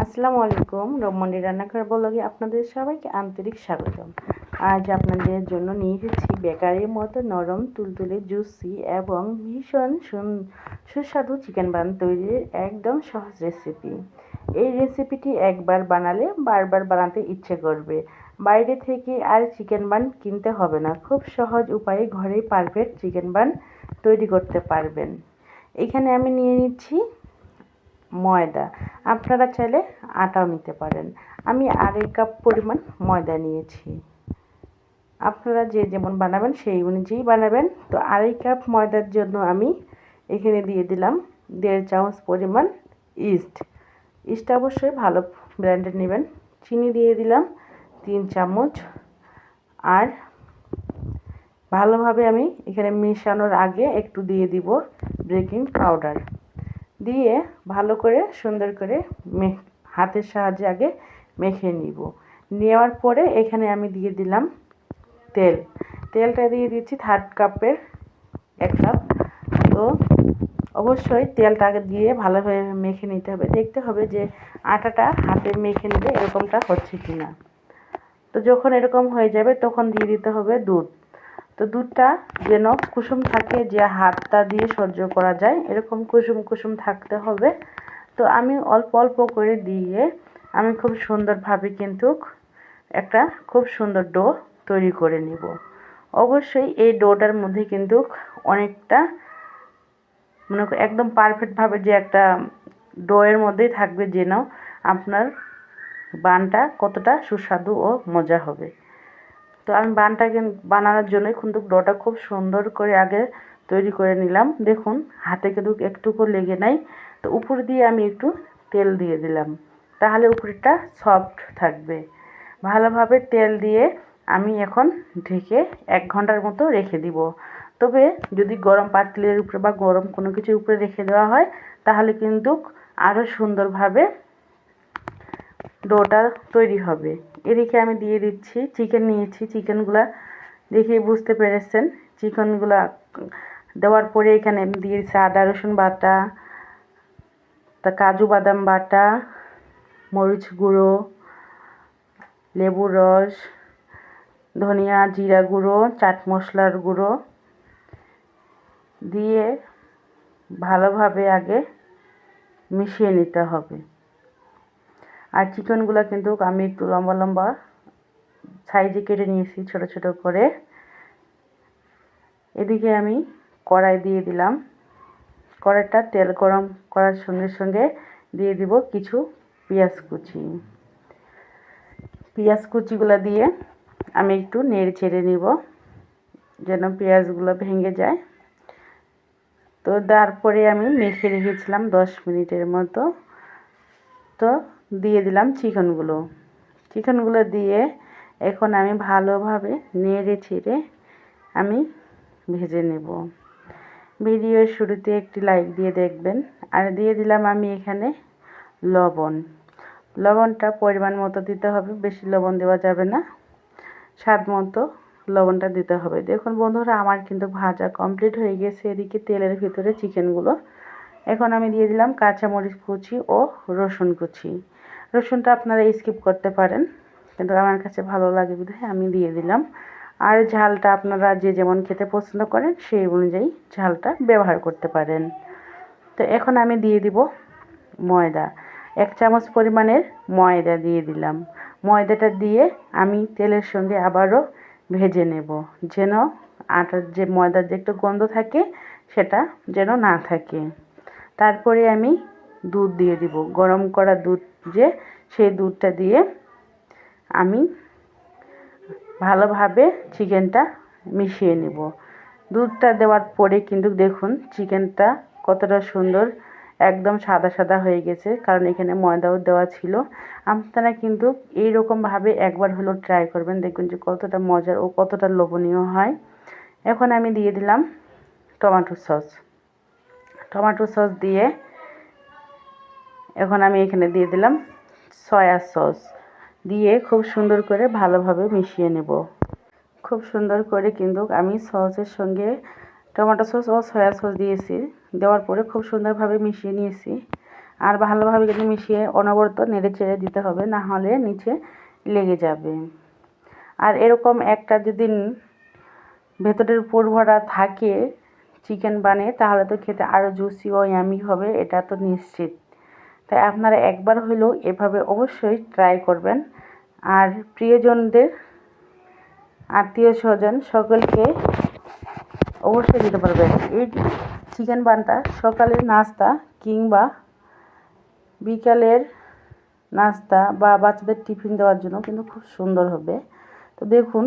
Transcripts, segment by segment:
আসসালামু আলাইকুম। রোমন্ডি রান্নাঘর ব্লগে আপনাদের সবাইকে আন্তরিক স্বাগতম। আজ আপনাদের জন্য নিয়ে এসেছি বেকারির মতো নরম তুলতুলে জুসি এবং ভীষণ সুস্বাদু চিকেন বান তৈরির একদম সহজ রেসিপি। এই রেসিপিটি একবার বানালে বারবার বানাতে ইচ্ছে করবে। বাইরে থেকে আর চিকেন বান কিনতে হবে না, খুব সহজ উপায়ে ঘরেই পারফেক্ট চিকেন বান তৈরি করতে পারবেন। এখানে আমি নিয়ে নিচ্ছি ময়দা, আপনারা চাইলে আটাও নিতে পারেন। আমি 2.5 কাপ পরিমাণ ময়দা নিয়েছি। আপনারা যে যেমন বানাবেন সেই অনুযায়ী বানাবেন। তো 2.5 কাপ ময়দার জন্য আমি এখানে দিয়ে দিলাম 1.5 চামচ পরিমাণ ইস্ট অবশ্যই ভালো ব্র্যান্ডের নেবেন। চিনি দিয়ে দিলাম 3 চামচ। আর ভালোভাবে আমি এখানে মেশানোর আগে একটু দিয়ে দিব বেকিং পাউডার। দিয়ে ভালো করে সুন্দর করে হাতের সাহায্যে আগে মেখে নিব। নেওয়ার পরে এখানে আমি দিয়ে দিলাম তেলটা দিয়ে দিচ্ছি 1/3 কাপের 1 কাপ। তো অবশ্যই তেলটা আগে দিয়ে ভালোভাবে মেখে নিতে হবে, দেখতে হবে যে আটাটা হাতে মেখে নিলে এরকমটা হচ্ছে কিনা। তো যখন এরকম হয়ে যাবে তখন দিয়ে দিতে হবে দুধ। তো দুধটা যেন কুসুম থাকে, যে হাতটা দিয়ে সহ্য করা যায়, এরকম কুসুম কুসুম থাকতে হবে। তো আমি অল্প অল্প করে দিয়ে আমি খুব সুন্দরভাবে কিন্তু একটা খুব সুন্দর ডো তৈরি করে নিব। অবশ্যই এই ডোটার মধ্যে কিন্তু অনেকটা মনে একদম পারফেক্টভাবে যে একটা ডোয়ের মধ্যেই থাকবে যেন আপনার বানটা কতটা সুস্বাদু ও মজা হবে। তো আমি বানানোর জন্য কিন্তু ডোটা খুব সুন্দর করে আগে তৈরি করে নিলাম। দেখুন হাতে কিন্তু একটুকু লেগে নাই। তো উপর দিয়ে আমি একটু তেল দিয়ে দিলাম, তাহলে উপরটা সফট থাকবে। ভালোভাবে তেল দিয়ে আমি এখন ঢেকে 1 ঘন্টার মতো রেখে দিব। তবে যদি গরম পাতিলের উপরে বা গরম কোনো কিছুর উপরে রেখে দেওয়া হয় তাহলে কিন্তু আরও সুন্দরভাবে ডোটা তৈরি হবে। এদিকে আমি দিয়ে দিচ্ছি চিকেন নিয়েছি। চিকেনগুলা দেখেই বুঝতে পেরেছেন। চিকেনগুলা দেওয়ার পরে এখানে আমি দিয়েছি আদা রসুন বাটা, তা কাজু বাদাম বাটা, মরিচ গুঁড়ো, লেবুর রস, ধনিয়া জিরা গুঁড়ো, চাট মশলার গুঁড়ো দিয়ে ভালোভাবে আগে মিশিয়ে নিতে হবে। আর চিকেনগুলো কিন্তু আমি একটু লম্বা লম্বা সাইজে কেটে নিয়েছি ছোট ছোট করে। এদিকে আমি কড়াই দিয়ে দিলাম। কড়াইটা তেল গরম করার সঙ্গে সঙ্গে দিয়ে দিব কিছু পেঁয়াজ কুচিগুলো দিয়ে আমি একটু নেড়ে ছেড়ে নিব যেন পেঁয়াজগুলো ভেঙে যায়। তো তারপরে আমি মেখে রেখেছিলাম 10 মিনিটের মতো। তো দিয়ে দিলাম চিকেনগুলো দিয়ে এখন আমি ভালোভাবে নেড়ে ছেড়ে আমি ভেজে নেব। ভিডিওর শুরুতে একটি লাইক দিয়ে দেখবেন। আর দিয়ে দিলাম আমি এখানে লবণটা পরিমাণ মতো দিতে হবে, বেশি লবণ দেওয়া যাবে না, স্বাদ মতো লবণটা দিতে হবে। দেখুন বন্ধুরা, আমার কিন্তু ভাজা কমপ্লিট হয়ে গেছে। এদিকে তেলের ভিতরে চিকেনগুলো এখন আমি দিয়ে দিলাম কাঁচামরিচ কুচি ও রসুন কুচি। রসুনটা আপনারা স্কিপ করতে পারেন, কিন্তু আমার কাছে ভালো লাগে বিধায় আমি দিয়ে দিলাম। আর ঝালটা আপনারা যে যেমন খেতে পছন্দ করেন সেই অনুযায়ী ঝালটা ব্যবহার করতে পারেন। তো এখন আমি দিয়ে দিব ময়দা। 1 চামচ পরিমাণের ময়দা দিয়ে দিলাম। ময়দাটা দিয়ে আমি তেলের সঙ্গে আবারও ভেজে নেব, যেন আটার যে ময়দার যে একটু গন্ধ থাকে সেটা যেন না থাকে। তারপরে আমি দুধ দিয়ে দিব, গরম করা দুধ সেই দুধটা দিয়ে আমি ভালোভাবে চিকেনটা মিশিয়ে নেব। দুধটা দেওয়ার পরে কিন্তু দেখুন চিকেনটা কতটা সুন্দর একদম সাদা সাদা হয়ে গেছে, কারণ এখানে ময়দাও দেওয়া ছিল। আপনারা কিন্তু এইরকমভাবে একবার হলেও ট্রাই করবেন, দেখবেন যে কতটা মজার ও কতটা লোভনীয় হয়। এখন আমি দিয়ে দিলাম টমেটো সস দিয়ে এখন আমি এখানে দিয়ে দিলাম সয়া সস দিয়ে খুব সুন্দর করে ভালোভাবে মিশিয়ে নেব। খুব সুন্দর করে কিন্তু আমি সসের সঙ্গে টমেটো সস ও সয়া সস দিয়েছি। দেওয়ার পরে খুব সুন্দরভাবে মিশিয়ে নিয়েছি। আর ভালোভাবে কিন্তু মিশিয়ে অনবরত নেড়ে চেড়ে দিতে হবে, না হলে নিচে লেগে যাবে। আর এরকম একটা যদি ভেতরের পুর ভরা থাকে চিকেন বানে, তাহলে তো খেতে আরও জুসি ও ইয়ামি হবে, এটা তো নিশ্চিত। তাই আপনারা একবার হলেও এভাবে অবশ্যই ট্রাই করবেন। আর প্রিয়জনদের, আত্মীয় স্বজন সকলকে অবশ্যই দিতে পারবেন। এই চিকেন বানটা সকালের নাস্তা কিংবা বিকালের নাস্তা বা বাচ্চাদের টিফিন দেওয়ার জন্য কিন্তু খুব সুন্দর হবে। তো দেখুন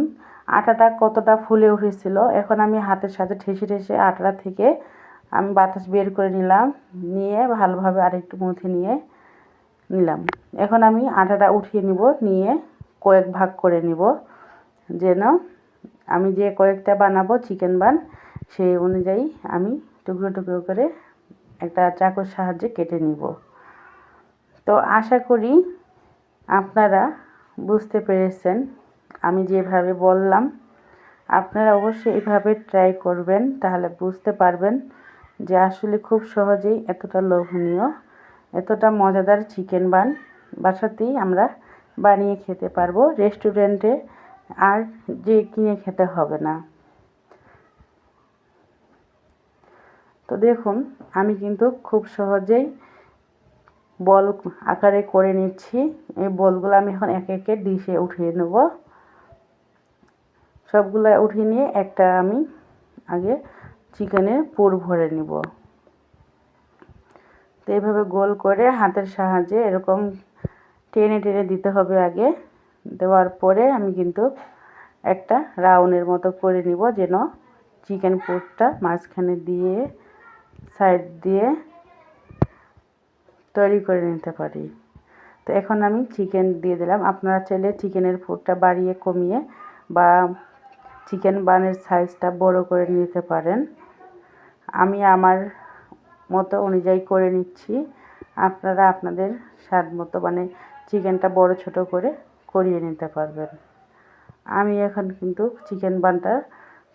আটাটা কতটা ফুলে উঠেছিল। এখন আমি হাতের সাথে ঠেসে ঠেসে আটাটা থেকে আমি বাতাস বের করে নিলাম, নিয়ে ভালোভাবে আরেকটু মুথে নিলাম। এখন আমি আটাটা উঠিয়ে নিব, নিয়ে কয়েক ভাগ করে নিব, যেন আমি যে কয়েকটা বানাবো চিকেন বান সেই অনুযায়ী আমি টুকরো টুকরো করে একটা চাকুর সাহায্যে কেটে নিব। তো আশা করি আপনারা বুঝতে পেরেছেন আমি যেভাবে বললাম। আপনারা অবশ্যই এইভাবে ট্রাই করবেন, তাহলে বুঝতে পারবেন যে আসলে খুব সহজেই এতটা লোভনীয়, এতটা মজাদার চিকেন বান বাসাতেই আমরা বানিয়ে খেতে পারবো, রেস্টুরেন্টে আর যে কিনে খেতে হবে না। তো দেখুন আমি কিন্তু খুব সহজেই বল আকারে করে নিচ্ছি। এই বলগুলো আমি এখন একে একে ডিশে উঠিয়ে নেব। সবগুলো উঠিয়ে নিয়ে একটা আমি আগে চিকেনের পুর ভরে নিব। তো এইভাবে গোল করে হাতের সাহায্যে এরকম টেনে টেনে দিতে হবে আগে। দেওয়ার পরে আমি কিন্তু একটা রাউন্ডের মতো করে নিব, যেন চিকেন পুরটা মাঝখানে দিয়ে সাইড দিয়ে তৈরি করে নিতে পারি। তো এখন আমি চিকেন দিয়ে দিলাম। আপনারা চাইলে চিকেনের পুরটা বাড়িয়ে কমিয়ে বা চিকেন বানের সাইজটা বড় করে নিতে পারেন। আমি আমার মতো অনুযায়ী করে নিচ্ছি, আপনারা আপনাদের স্বাদ মতো মানে চিকেনটা বড় ছোট করে করিয়ে নিতে পারবেন। আমি এখন কিন্তু চিকেন বানটা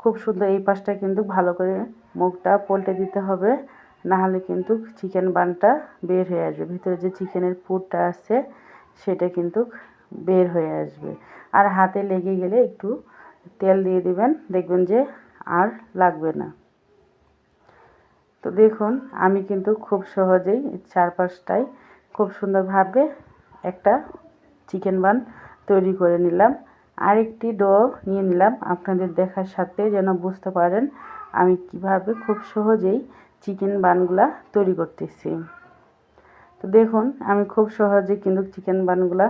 খুব সুন্দর, এই পাশটা কিন্তু ভালো করে মুখটা পল্টে দিতে হবে, না হলে কিন্তু চিকেন বানটা বের হয়ে আসবে, ভিতরে যে চিকেনের পুরটা আছে সেটা কিন্তু বের হয়ে আসবে। আর হাতে লেগে গেলে একটু তেল দিয়ে দিবেন, দেখবেন যে আর লাগবে না। তো দেখুন আমি কিন্তু খুব সহজেই চারপাশটাই খুব সুন্দরভাবে একটা চিকেন বান তৈরি করে নিলাম। আরেকটি ডো নিয়ে নিলাম আপনাদের দেখার সাথে, যেন বুঝতে পারেন আমি কিভাবে খুব সহজেই চিকেন বানগুলা তৈরি করতেছি। তো দেখুন আমি খুব সহজে কিন্তু চিকেন বানগুলা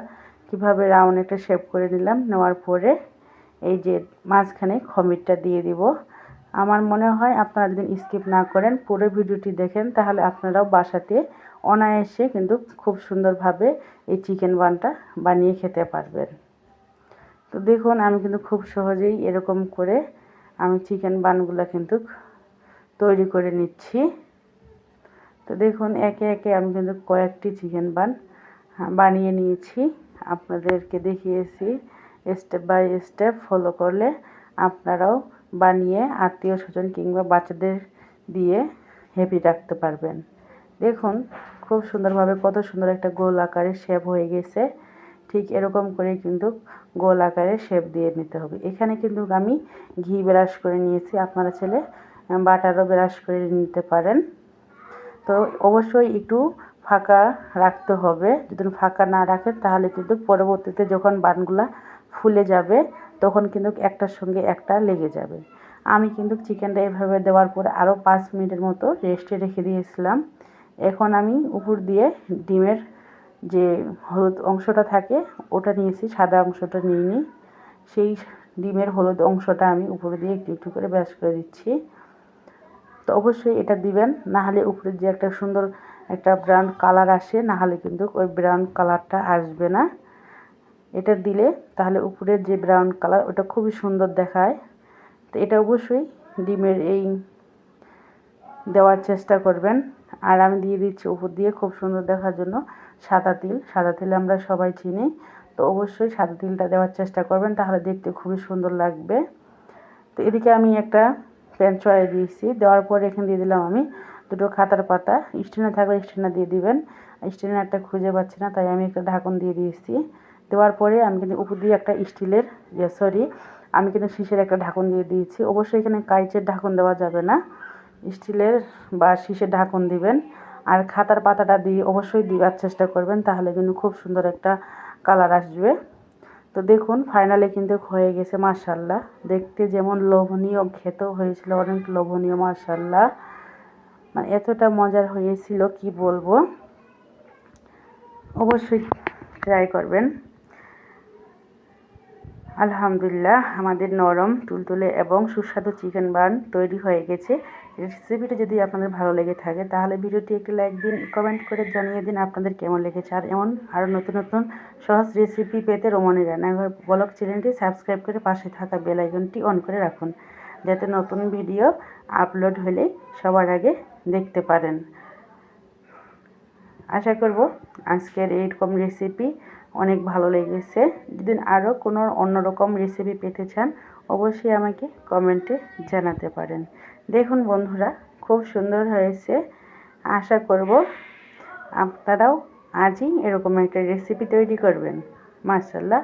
কিভাবে রাউন্ড একটা শেপ করে নিলাম। নেওয়ার পরে এই যে মাঝখানে খমিরটা দিয়ে দিব। আমার মনে হয় আপনারা যদি স্কিপ না করেন পুরো ভিডিওটি দেখেন, তাহলে আপনারাও বাসাতে অনায়াসে কিন্তু খুব সুন্দরভাবে এই চিকেন বানটা বানিয়ে খেতে পারবেন। তো দেখুন আমি কিন্তু খুব সহজেই এরকম করে আমি চিকেন বানগুলো কিন্তু তৈরি করে নিচ্ছি। তো দেখুন একে একে আমি কিন্তু কয়েকটি চিকেন বান বানিয়ে নিয়েছি, আপনাদেরকে দেখিয়েছি। স্টেপ বাই স্টেপ ফলো করলে আপনারাও বানিয়ে আত্মীয় স্বজন কিংবা বাচ্চাদের দিয়ে হ্যাপি রাখতে পারবেন। দেখুন খুব সুন্দরভাবে কত সুন্দর একটা গোল আকারের শেপ হয়ে গেছে। ঠিক এরকম করে কিন্তু গোল আকারে শেপ দিয়ে নিতে হবে। এখানে কিন্তু আমি ঘি ব্রাশ করে নিয়েছি, আপনারা চাইলে বাটারও ব্রাশ করে নিতে পারেন। তো অবশ্যই একটু ফাঁকা রাখতে হবে, যদি ফাঁকা না রাখেন তাহলে কিন্তু পরবর্তীতে যখন বানগুলা ফুলে যাবে তখন কিন্তু একটার সঙ্গে একটা লেগে যাবে। আমি কিন্তু চিকেনটা এভাবে দেওয়ার পরে আরও 5 মিনিটের মতো রেস্টে রেখে দিয়েছিলাম। এখন আমি উপর দিয়ে ডিমের যে হলুদ অংশটা থাকে ওটা নিয়েছি, সাদা অংশটা নিইনি। সেই ডিমের হলুদ অংশটা আমি উপরে দিয়ে একটু একটু করে ব্রাশ করে দিচ্ছি। তো অবশ্যই এটা দিবেন, না হলে উপরে যে একটা সুন্দর একটা ব্রাউন কালার আসে, না হলে কিন্তু ওই ব্রাউন কালারটা আসবে না। এটা দিলে তাহলে উপরের যে ব্রাউন কালার ওটা খুবই সুন্দর দেখায়। তো এটা অবশ্যই ডিমের এই দেওয়ার চেষ্টা করবেন। আর আমি দিয়ে দিচ্ছি উপর দিয়ে খুব সুন্দর দেখার জন্য সাদা তিল। সাদা তিল আমরা সবাই চিনি, তো অবশ্যই সাদা তিলটা দেওয়ার চেষ্টা করবেন, তাহলে দেখতে খুবই সুন্দর লাগবে। তো এদিকে আমি একটা প্যান চড়াই দিয়েছি, দেওয়ার পর এখানে দিয়ে দিলাম আমি দুটো খাতার পাতা, স্ট্যান্ডার থাকলে স্ট্যান্ডার দিয়ে দিবেন। স্ট্যান্ডারটা খুঁজে পাচ্ছি না, তাই আমি একটা ঢাকন দিয়ে দিয়েছি। দেওয়ার পরে আমি কিন্তু উপর দিয়ে একটা স্টিলের আমি কিন্তু শীষের একটা ঢাকন দিয়ে দিয়েছি। অবশ্যই এখানে কাঁচের ঢাকন দেওয়া যাবে না, স্টিলের বা শীষের ঢাকন দিবেন। আর খাতার পাতাটা দিয়ে অবশ্যই দেওয়ার চেষ্টা করবেন, তাহলে কিন্তু খুব সুন্দর একটা কালার আসবে। তো দেখুন ফাইনালি কিন্তু হয়ে গেছে মাশাআল্লাহ। দেখতে যেমন লোভনীয়, খেতেও হয়েছিল অনেক লোভনীয় মাশাআল্লাহ। মানে এতটা মজার হয়েছিল কি বলবো, অবশ্যই ট্রাই করবেন। আলহামদুলিল্লাহ, আমাদের নরম তুলতুলে এবং সুস্বাদু চিকেন বার্ন তৈরি হয়ে গেছে। রেসিপিটা যদি আপনাদের ভালো লেগে থাকে তাহলে ভিডিওটি একটি লাইক দিন, কমেন্ট করে জানিয়ে দিন আপনাদের কেমন লেগেছে। আর এমন আরও নতুন নতুন সহজ রেসিপি পেতে রমণী রান্নাঘর ব্লগ চ্যানেলটি সাবস্ক্রাইব করে পাশে থাকা বেল আইকনটি অন করে রাখুন, যাতে নতুন ভিডিও আপলোড হলেই সবার আগে দেখতে পারেন। আশা করব আজকের এইরকম রেসিপি অনেক ভালো লেগেছে। যদি আরও কোনো অন্যরকম রেসিপি পেতে চান অবশ্যই আমাকে কমেন্টে জানাতে পারেন। দেখুন বন্ধুরা, খুব সুন্দর হয়েছে। আশা করব আপনারাও আজই এরকম একটা রেসিপি তৈরি করবেন। মাশাআল্লাহ,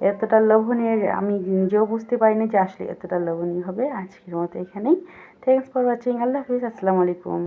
এতটা লোভনীয় আমি নিজেও বুঝতে পারিনি যে আসলে এতটা লোভনীয় হবে। আজকের মতো এখানেই। Thanks for watching. আল্লাহ হাফিজ। আসসালামু আলাইকুম।